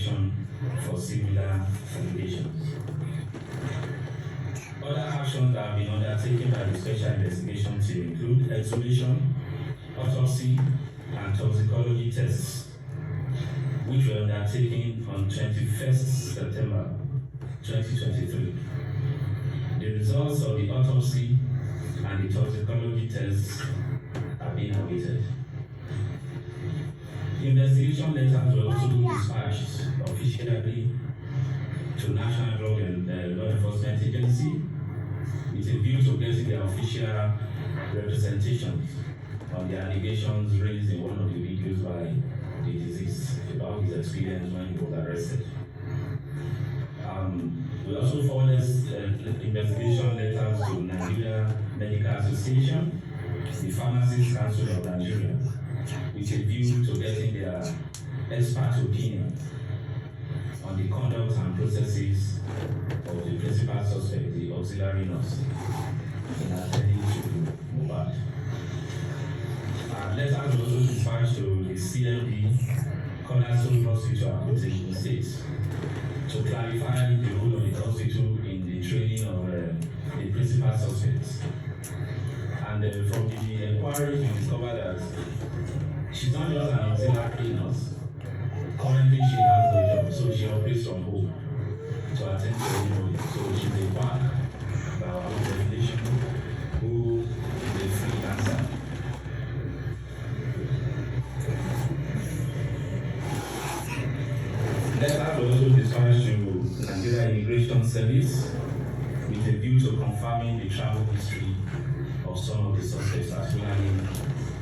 investigation for similar allegations. Other actions that have been undertaken by the Special Investigation Team include exhumation, autopsy, and toxicology tests, which were undertaken on 21st September 2023. The results of the autopsy and the toxicology tests are being awaited. Investigation letters were also dispatched officially to National Drug and Law Enforcement Agency with a view to getting their official representations on the allegations raised in one of the videos by the deceased about his experience when he was arrested. We also forwarded investigation letters to Nigeria Medical Association, the Pharmacists Council of Nigeria, with a view to getting their expert opinion on the conduct and processes of the principal suspect, the auxiliary nurse, in attending to Mohbad. Letters were also dispatched to the CMD, Cornerstone Hospital, Akute State, to clarify the role of the hospital in the training of the principal suspects. And from the inquiry, we discovered that she's not just an auxiliary nurse. Currently, she has no job, so she operates from home to attend to anybody. So she's a bank by our own definition who is a freelancer. Letters were also dispatched to Nigeria Immigration Service with a view to confirming the travel history of some of the suspects, particularly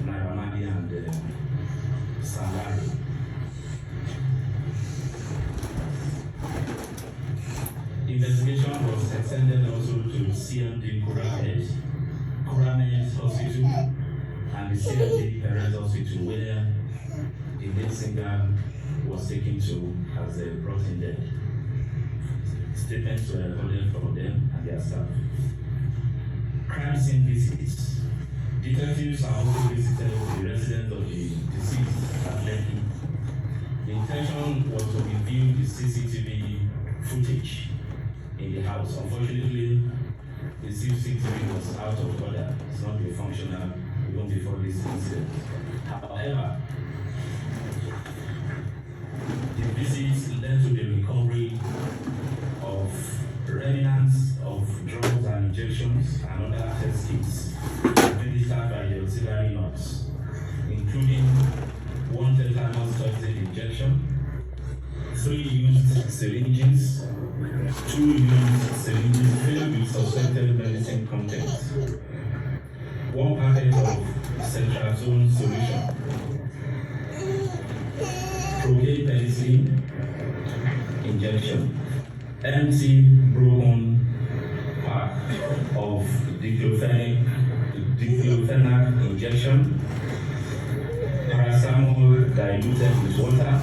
Nairamadi and Sangari. Investigation was extended also to CMD Kuramed Hospital and the CMD Parent Hospital, where the lead singer was taken to as brought in dead. Statements were recorded from them and their staff. Crime scene visits. Detectives are also visited the residence of the deceased at Lekki. The intention was to review the CCTV footage in the house. Unfortunately, the CCTV was out of order. It's not been functional even before this incident. However, the visits led to the recovery of remnants of drugs and injections and other test kits administered by the auxiliary nurse, including one tetanus toxin injection, 3 used syringes, 2 used syringes filled with suspected medicine content, 1 packet of cetrazone solution, procaine penicillin injection, empty broken pack of diclofenac injection, paracetamol diluted with water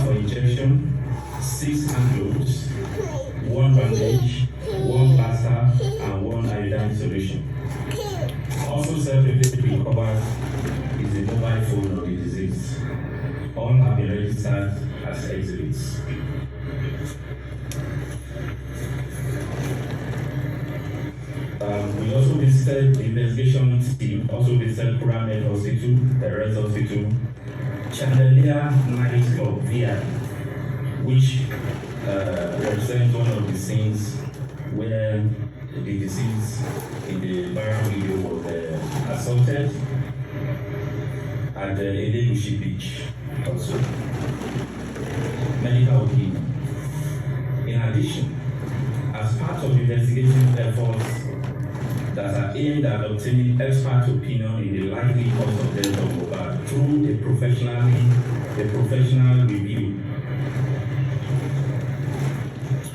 for injection, 6 hand gloves, 1 bandage, 1 plaster, and 1 iodine solution. Also separately recovered is the mobile phone of the deceased. All have been registered as exhibits. We also visited the investigation team, also visited Kuramed Hospital, the Rest Hospital, Chandelier Night Club via, which represents one of the scenes where the deceased in the viral video was assaulted at the Elegushi Beach. Also, medical opinion. In addition, as part of investigation efforts that are aimed at obtaining expert opinion in the likely cause of death of Mohbad through a professional review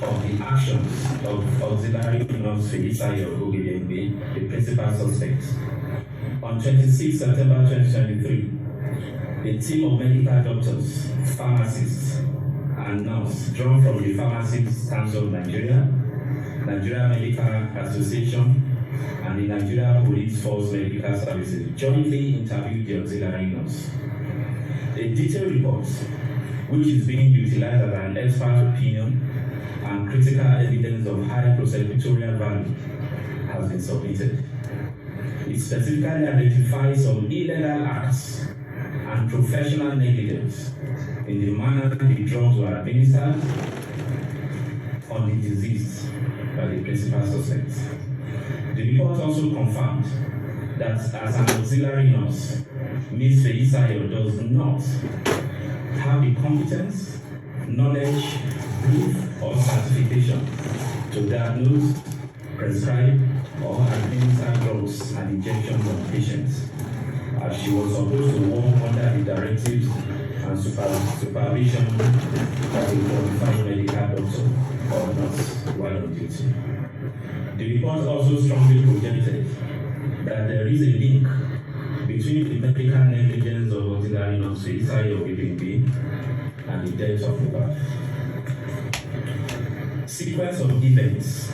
of the actions of auxiliary nurse Felisa Ogedengbe, the principal suspect. On 26 September 2023, a team of medical doctors, pharmacists, and nurses drawn from the Pharmacists Council of Nigeria, Nigeria Medical Association, and the Nigeria Police Force Medical Services jointly interviewed the auxiliary nurse. A detailed report, which is being utilized as an expert opinion and critical evidence of high prosecutorial value, has been submitted. It specifically identifies some illegal acts and professional negligence in the manner the drugs were administered on the deceased by the principal suspects. The report also confirmed that as an auxiliary nurse, Ms. Feisayo does not have the competence, knowledge, proof, or certification to diagnose, prescribe, or administer drugs and injections on patients, as she was supposed to work under the directives and supervision of a qualified medical doctor or nurse while on duty. The report also strongly projected that there is a link between the medical negligence of auxiliary nurse Feisayo Obibimbi and the death of Mohbad. Sequence of events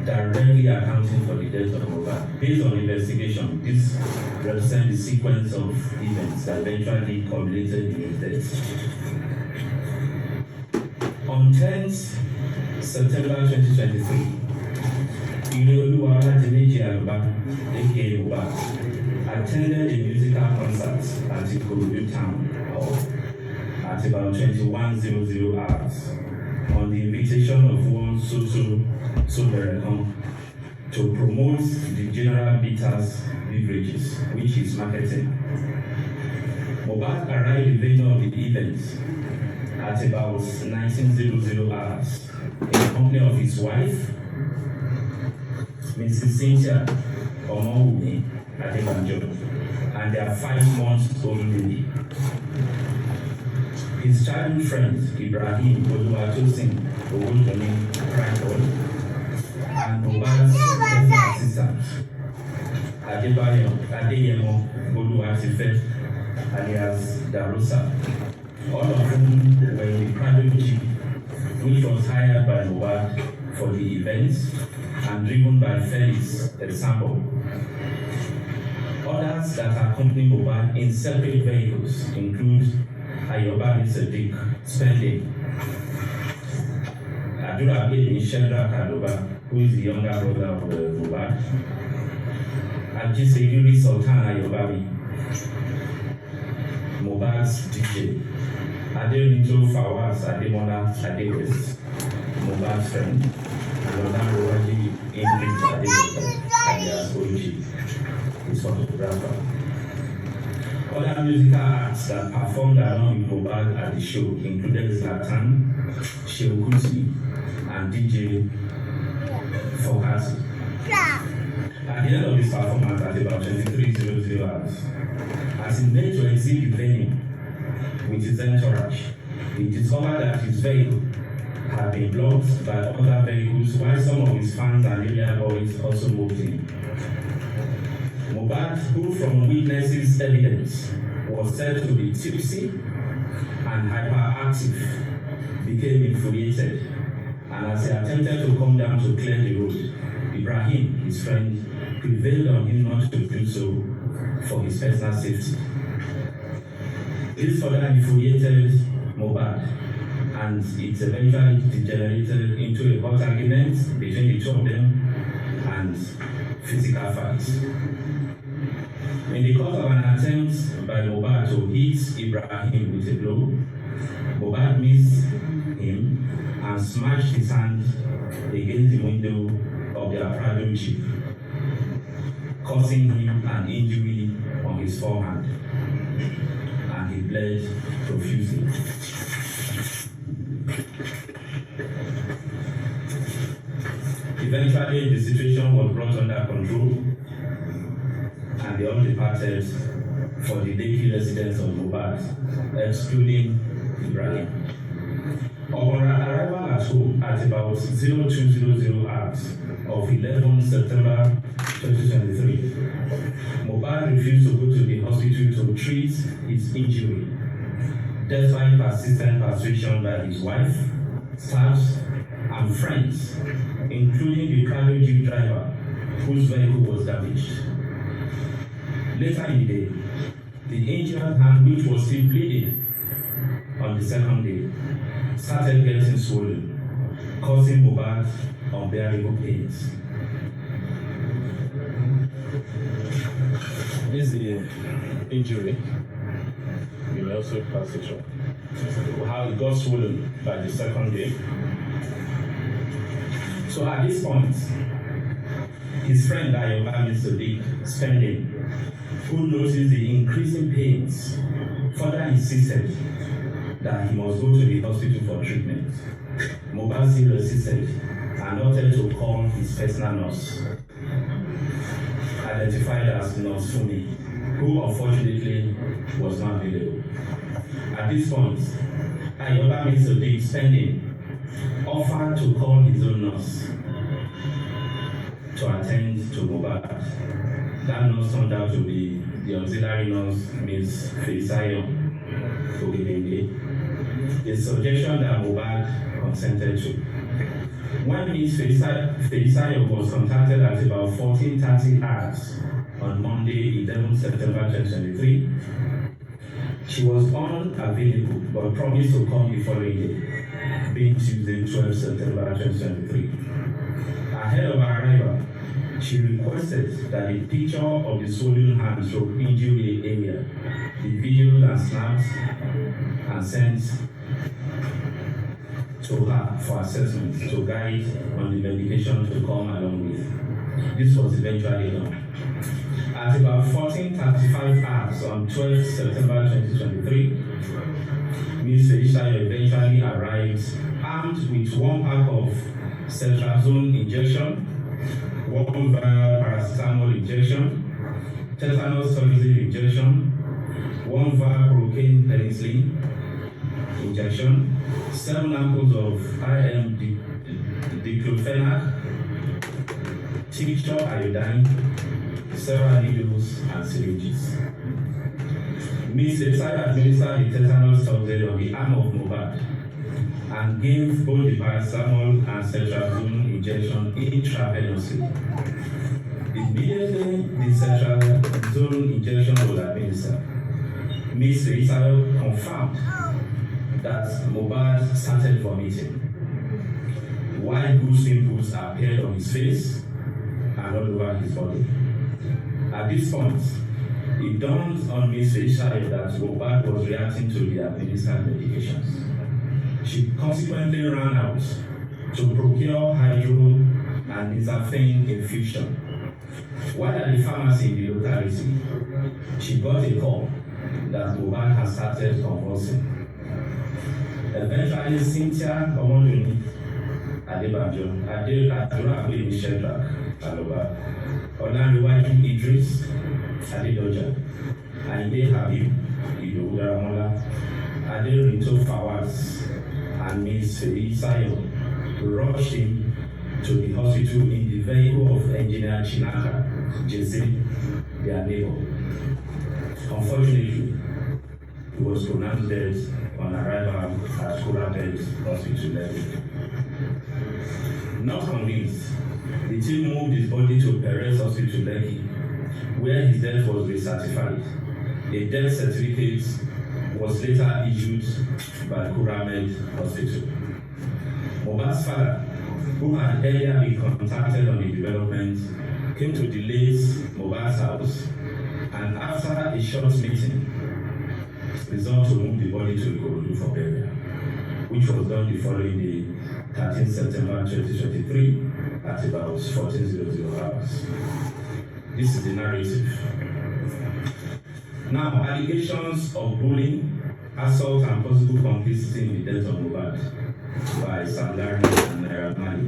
directly accounting for the death of Mohbad. Based on investigation, this represents the sequence of events that eventually culminated in his death. On 10th September 2023, Ileoluwa Olademeji Aloba, aka Mohbad, attended a musical concert at Ikorodu Town Hall at about 21:00 hours on the invitation of one Soberekon to promote the General Bitters beverages, which is marketing. Mohbad arrived at the venue of the event at about 19:00 hours in company of his wife, Mrs. Cynthia Omowumi Adebanjo, and their 5-month-old baby. His childhood friend, Ibrahim Oluwatosin Owodunni Crackle, and Mohbad's personal assistant, Adeyemo Oluwatife, alias Darosa, all of whom were in the private jeep, which was hired by Mohbad for the events and driven by Felix Example. Others that accompany Mohbad in separate vehicles include Ayobami Sadiq Spending, Adura Abedi Sheldra Kadoba, who is the younger brother of Mohbad, Ajisegiri Sultan Ayobami, Mohbad's DJ, Aderinto Fawaz Ademola Adewes, Mohbad's friend, and Onarowaji Ingrid Ademola, alias Oji, his photographer. Other musical acts that performed along with Mohbad at the show included Zlatan, Shehu Kuti, and DJ Fokasi. At the end of this performance at about 23:00 hours, as he made to exit the venue with his entourage, he discovered that his vehicle had been blocked by other vehicles, while some of his fans and area boys also moved in. Mohbad, who from witnesses' evidence was said to be tipsy and hyperactive, became infuriated, and as he attempted to come down to clear the road, Ibrahim, his friend, prevailed on him not to do so for his personal safety. This further infuriated Mohbad, and it eventually degenerated into a hot argument between the two of them and physical fights. In the course of an attempt by Mohbad to hit Ibrahim with a blow, Mohbad missed him and smashed his hand against the window of their private jeep, causing him an injury on his forehand, and he bled profusely. Eventually, the situation was brought under control, and they all departed for the daily residence of Mohbad, excluding Ibrahim. Upon arrival at home at about 02:00 hours of 11 September 2023, Mohbad refused to go to the hospital to treat his injury, despite persistent persuasion by his wife, staffs, and friends, including the private jeep driver whose vehicle was damaged. Later in the day, the injured hand, which was still bleeding, on the second day started getting swollen, causing Mohbad unbearable pains. This is the injury. You may also pass it on. How it got swollen by the second day. So at this point, his friend Ayoba Mr. Dick Spending, who noticed the increasing pains, further insisted that he must go to the hospital for treatment. Mohbad still resisted and opted to call his personal nurse, identified as Nurse Fumi, who unfortunately was not available. At this point, Ayoba Mr. Dick Spending offered to call his own nurse to attend to Mohbad. That nurse turned out to be the auxiliary nurse, Ms. Feisayo Ogedenge, a suggestion that Mohbad consented to. When Ms. Feisayo was contacted at about 14:30 hours on Monday, 11 September 2023, she was unavailable but promised to come the following day, being Tuesday, 12 September 2023. Ahead of her arrival, she requested that the picture of the swollen hand stroke injury area, the videos and snaps, and sent to her for assessment to guide on the medication to come along with. This was eventually done. At about 14:35 hours on 12 September 2023, Ms. Feisayo eventually arrived armed with one pack of cetrazone injection, one vial paracetamol injection, tetanus toxoid injection, one vial procaine penicillin injection, 7 ampoules of IM diclofenac, tincture iodine, several needles and syringes. Ms. Feisayo administered the tetanus toxoid on the arm of Mohbad and gave both the paracetamol and cetrazone injection intravenously. Immediately, the cetrazone injection was administered. Ms. Feisayo confirmed that Mohbad started vomiting, while goose pimples appeared on his face and all over his body. At this point, it dawned on Ms. Feisayo that Mohbad was reacting to the administered medications. She consequently ran out to procure hydro and nizafane infusion. While at the pharmacy in the locality, she got a call that Mohbad had started convulsing. Eventually, Cynthia Omoduni Adebajo, Adura Abini Shedrack Aloba, Olaniwaju Idris Adedoja, Aide Habib Idowu Mola, Aderito Fawaz, and Ms. Feisayo rushed him to the hospital in the vehicle of engineer Chinaka Jesse, their neighbor. Unfortunately, he was pronounced dead on arrival at Kurabed Hospital level. Not convinced, the team moved his body to Perez Hospital Lekki, where his death was recertified. A death certificate was later issued by Kuramed Hospital. Mohbad's father, who had earlier been contacted on the development, came to the late Mohbad's house, and after a short meeting, resolved to move the body to Ikorodu for burial, which was done the following day, 13 September 2023, at about 14:00 hours. This is the narrative. Now, allegations of bullying, assault, and possible complicity in the death of Mohbad by Sam Larry and Naira Marley.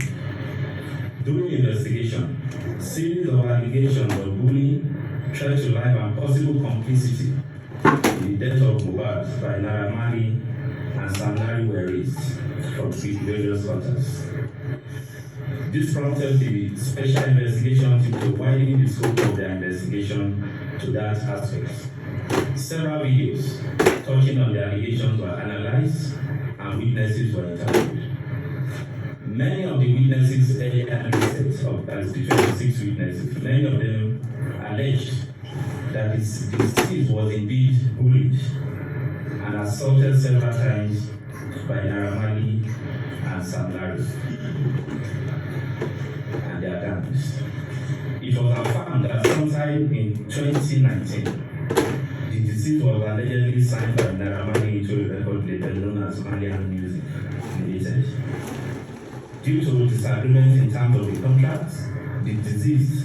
During investigation, series of allegations of bullying, threat to life, and possible complicity in the death of Mohbad by Naira Marley and Sam Larry were raised from various quarters. This prompted the special investigation team to widen the scope of their investigation to that aspect. Several videos touching on the allegations were analyzed and witnesses were interviewed. Many of the witnesses earlier listed, of that is the 26 witnesses, many of them alleged that the deceased was indeed bullied and assaulted several times by Naramali and Sam Larry and their gangs. It was affirmed that sometime in 2019, the deceased was allegedly signed by Naramali into a record label known as Malian Music Limited. Due to disagreements in terms of the contract, the deceased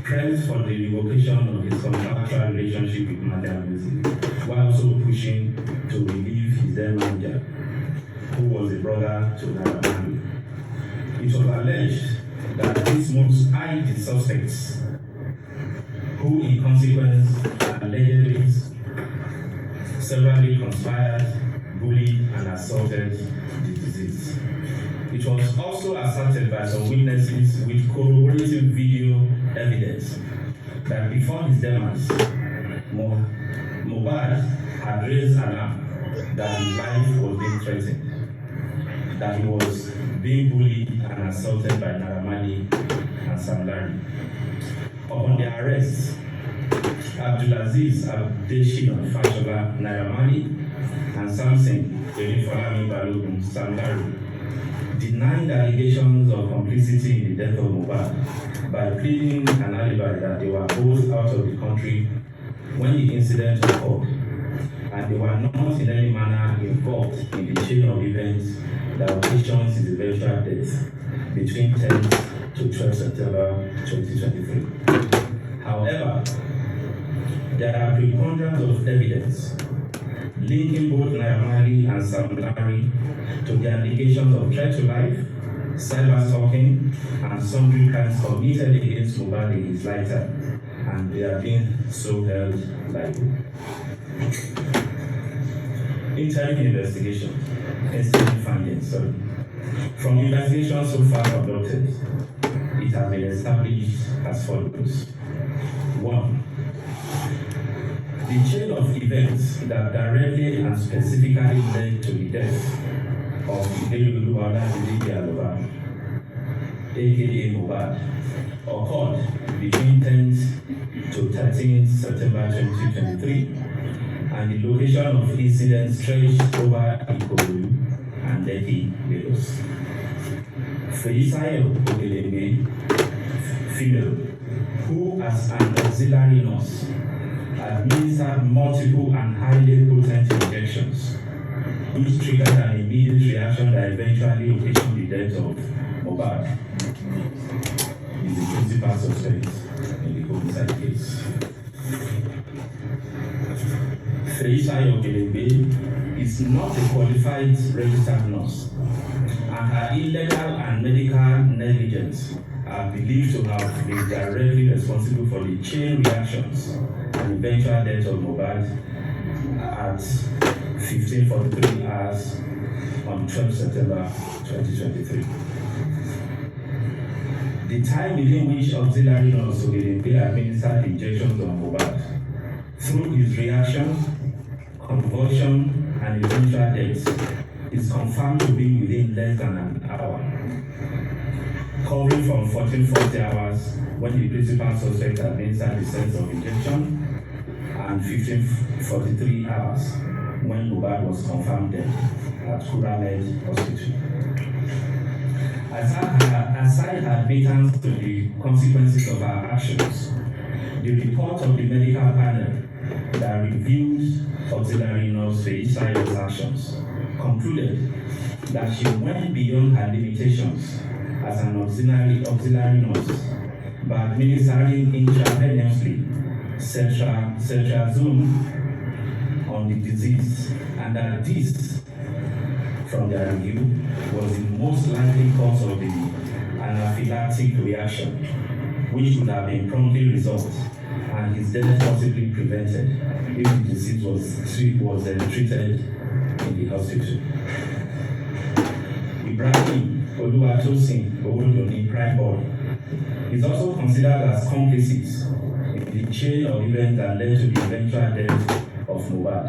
pressed for the revocation of his contractual relationship with Malian Music, while also pushing to relieve his then manager, who was a brother to Naramali. It was alleged that this moves eyed the suspects, who in consequence allegedly severally conspired, bullied, and assaulted the deceased. It was also asserted by some witnesses with corroborative video evidence that before his demise, Mohbad had raised alarm that his life was being threatened, that he was being bullied and assaulted by Naramali and Sam Larry. Upon their arrest, Abdulaziz Abdeshinon Fashola Naramali and Samson Erifolami Balogun Sam Larry denied allegations of complicity in the death of Mohbad by pleading an alibi that they were both out of the country when the incident occurred, and they were not in any manner involved in the chain of events that occasions his eventual death between 10th to 12th September 2023. However, there are preponderance of evidence linking both Naramali and Sam Larry to the allegations of threat to life, cyber-stalking, and sundry crimes committed against Mohbad in his lifetime, and they are being so held liable. Interim investigation, incident findings. From investigations so far conducted, it has been established as follows. 1. The chain of events that directly and specifically led to the death of Ideluguluwala Alova, aka Mohbad, occurred between 10th to 13th September 2023, and the location of incidents stretched over Ikoru and Lekki, Lagos. Feisayo Ogelenge, female, who as an auxiliary nurse administered multiple and highly potent injections, which triggered an immediate reaction that eventually occasioned the death of Mohbad, is the principal suspect in the homicide case. Feisayo Ogelenge is not a qualified registered nurse, and her illegal and medical negligence are believed to have been directly responsible for the chain reactions and eventual death of Mohbad at 15:43 hours on 12 September 2023. The time within which auxiliary nurse Ogelenge administered injections on Mohbad, through his reaction, convulsion, and eventual death, is confirmed to be within less than an hour, covering from 1440 hours when the principal suspect administered the sense of injection and 1543 hours when Mohbad was confirmed dead at Kuramed Hospital. Aside her admittance to the consequences of her actions, the report of the medical panel that reviewed auxiliary nurse Feisayo's actions concluded that she went beyond her limitations as an auxiliary nurse by administering intravenously cetrazone on the disease, and that this, from their review, was the most likely cause of the anaphylactic reaction, which would have been promptly resolved and his death possibly prevented if the disease was treated in the hospital. Ibrahim Oluwatosin Owodoni Prime Boy is also considered as complices in the chain of events that led to the eventual death of Mohbad,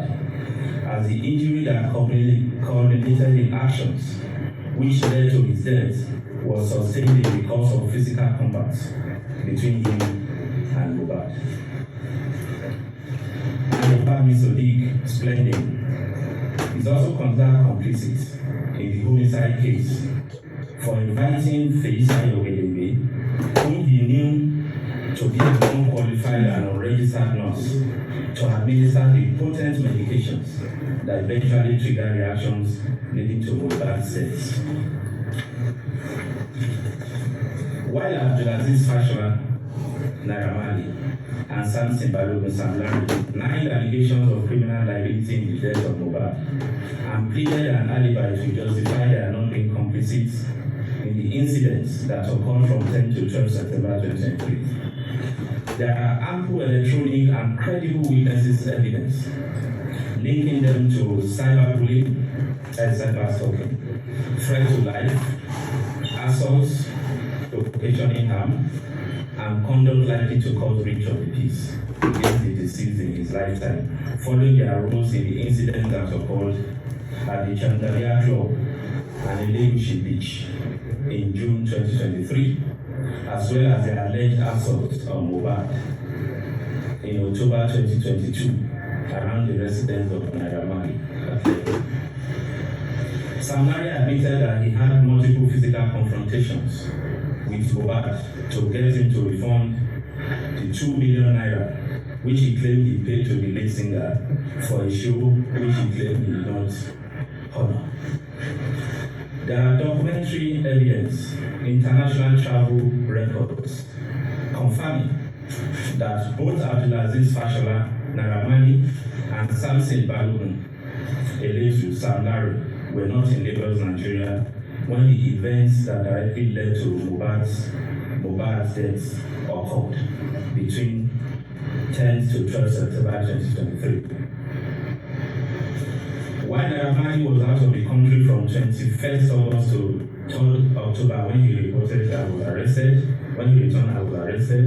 as the injury that culminated in actions which led to his death was sustained in the course of physical combat between him and Mohbad. Mohbad Sodiq Splendid is also considered complicit in the homicide case for inviting Felisa Yogedebe, whom he knew to be an unqualified and unregistered nurse, to administer the potent medications that eventually trigger reactions leading to Mohbad's death. While Abdulaziz Fashola, Naira Marley, and Samson Balogun Sam Larry denied allegations of criminal liability in the death of Mohbad and pleaded an alibi to justify their not being complicit in the incidents that occurred from 10 to 12 September 2023. There are ample electronic and credible witnesses evidence linking them to cyberbullying and cyberstalking, threat to life, assaults, occasioning harm, and conduct likely to cause breach of the peace against the deceased in his lifetime, following their roles in the incident that occurred at the Chandelier Club and Elegushi Beach in June 2023, as well as the alleged assault on Mohbad in October 2022 around the residence of Naira Marley. Sam Larry admitted that he had multiple physical confrontations with Mohbad to get him to refund the 2 million naira which he claimed he paid to the lead singer for a show which he claimed he did not honor. There are documentary evidence, international travel records, confirming that both Abdulaziz Fashola, Naira Marley, and Samson Balogun, alleged Sam Larry, were not in Lagos, Nigeria, when the events that directly led to Mohbad's death occurred between 10 to 12 September 2023. While Naira Marley was out of the country from 21st August to 3rd October when he reported that he was arrested, when he returned I was arrested,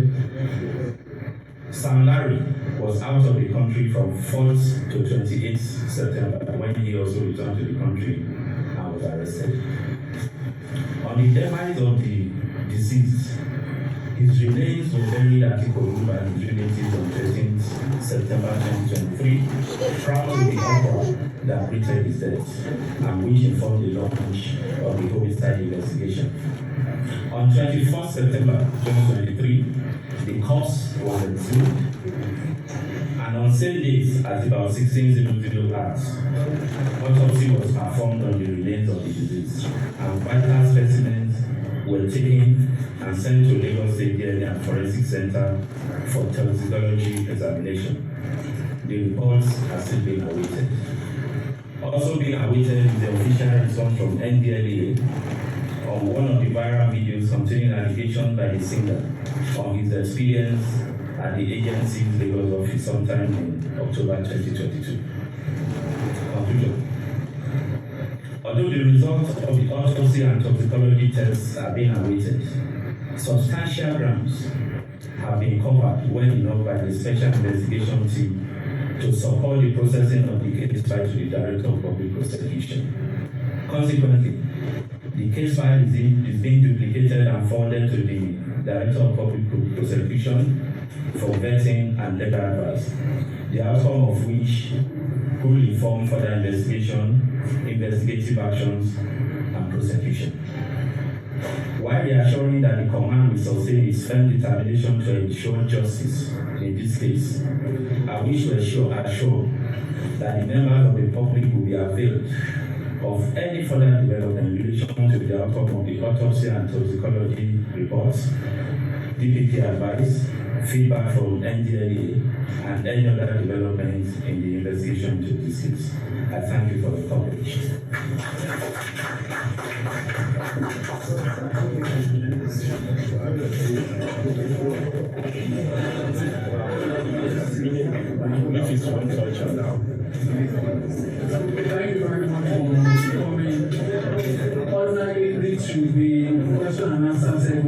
Sam Larry was out of the country from 4th to 28th September when he also returned to the country and was arrested. On the demise of the deceased, his remains were buried at Ikorodu by his relatives on 13th September 2023, prior to the uproar that greeted his death and which informed the launch of the homicide investigation. On 21st September 2023, the corpse was exhumed, and on same date at about 16:00 hours, autopsy was performed on the remains of the deceased, and vital specimens were taken and sent to Lagos State DNA and Forensic Center for toxicology examination. The reports are still being awaited. Also being awaited is the official response from NDLEA on one of the viral videos containing allegations by the singer on his experience at the agency's Lagos office sometime in October 2022. Conclusion. Although the results of the autopsy and toxicology tests are being awaited, substantial grounds have been covered well enough by the Special Investigation Team to support the processing of the case file to the Director of Public Prosecution. Consequently, the case file is being duplicated and forwarded to the Director of Public Prosecution for vetting and legal advice, the outcome of which will inform further investigation, investigative actions, and prosecution. While reassuring that the command will sustain its firm determination to ensure justice in this case, I wish to assure that the members of the public will be availed of any further development in relation to the outcome of the autopsy and toxicology reports, DPP advice, feedback from NDLEA, and any other developments in the investigation into this case. I thank you for the coverage. If it's one culture now. Thank you very much for coming. Ordinarily, this should be question and answer segment.